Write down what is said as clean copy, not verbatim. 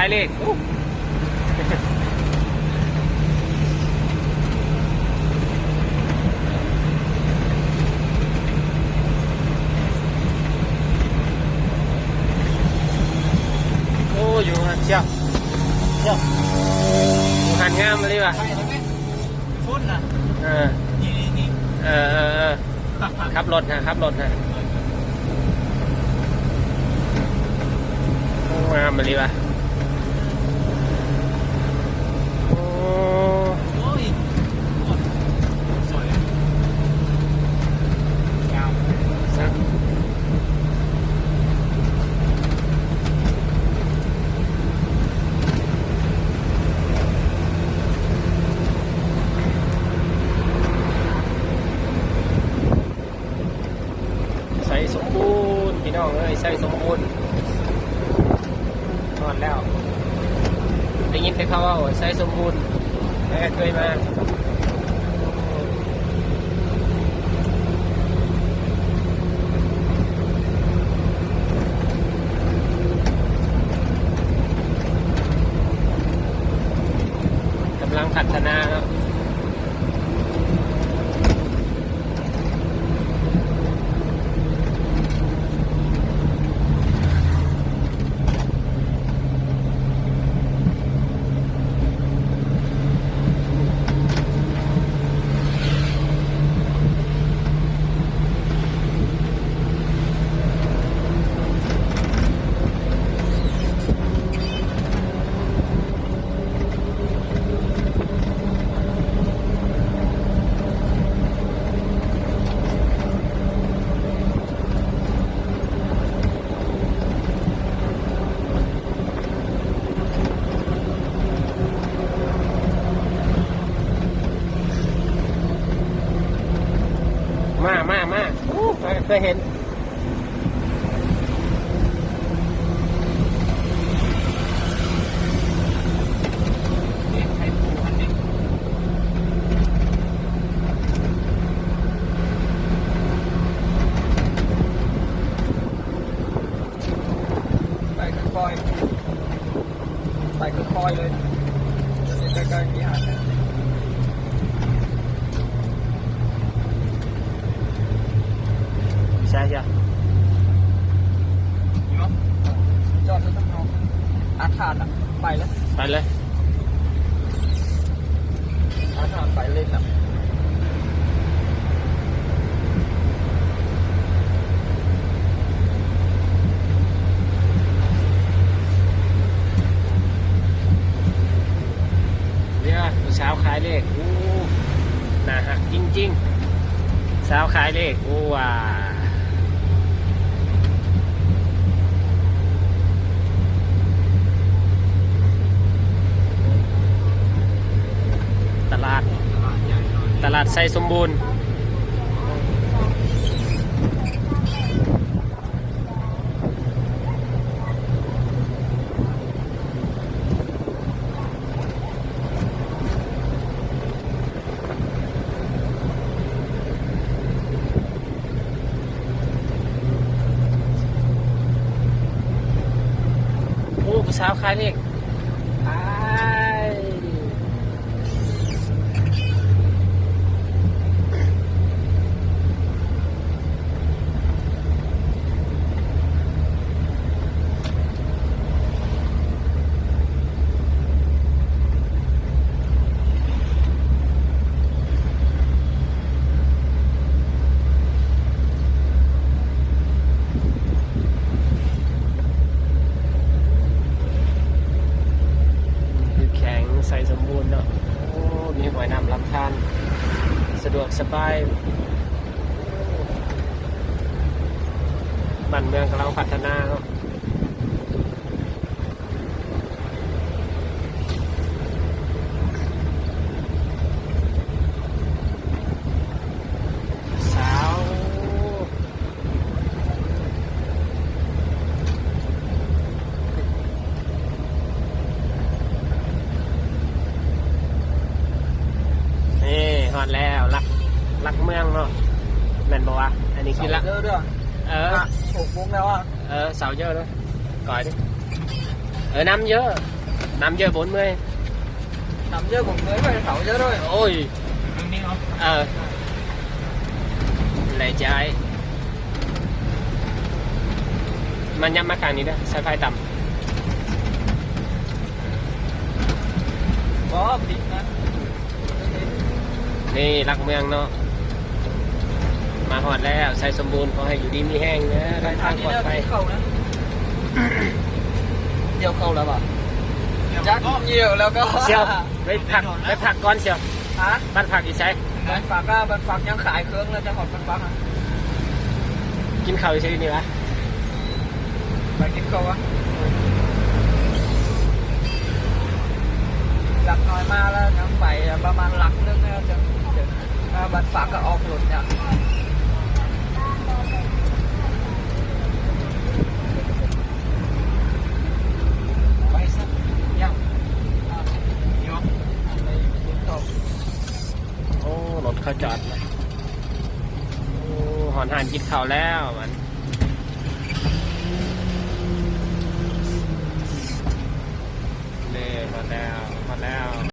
ายเลขโอ้อยู่หันเชี่ยวอยู่หันงามมาเลยว่ะฟุ้นนะนี่ขับรถนะครับรถนะงามมาเลยว่ะโอ้ยสวยยาวสักใส่สมบูรณ์พี่น้องเอ้ยใส่สมบูรณ์นอนแล้วได้ยินเขาว่าใส่สมบูรณ์แม่เคยมากำลังพัฒนาครับมาเคยเห็นใช้ปูคันนี้ไปค่อยเลยใกล้ๆที่อ่านใช่จอดแล้วต้องเอาอาถาดไปแล้วไปเลยอาถาดไปเลยครับเนี่ยสาวขายเลขน่าหักจริงๆสาวขายเลขว้าตลาดไซสมบูรณ์โอ้ผู้สาวขายเลขใส่สมบูรณ์เนาะโอ้มีหอยนำลำธารสะดวกสบายบ้านเมืองกำลังพัฒนาเนาะสาวฮอดแล้วลักเมืองเนาะแม่นบอกว่าอันนี้คือลักเยอะด้วย6 โมงแล้วอ่ะเสาเยอะด้วยก่อยดิน้ำเยอะ น้ำเยอะบนเมื่อย nằm chứ một người phải thấu chứ rồi โอ้ย đừng đi không ไหลใจมันย้ำมาข้างนี้นะสายไฟต่ có bị nè ำนี่รักเมืองเนาะมาหอดแล้วใส่สมบูรณ์ขอให้อยู่ดีมีแห้งนะเดินทาง thằng ปลอ đi ด ra ภัย cái khẩu nữa nhiều khẩu là bảo chắc nhiều là có เชียวไปผักก่อนเชียว hả บ้านผักอีใช้ bạn phạt nhang khải khương là cho họ bạn phạt hả กินข้าวอีใช้นี่วะ phải cái khẩu á lạc nói ma là nhang phải ba man lạc nước cho bạn phạt cả ọc luôn nhá bay sao nhau nhau โอ้รถเขาจอดเลยโอ้หอนหานกินข้าวแล้วมันเล่มาแล้ว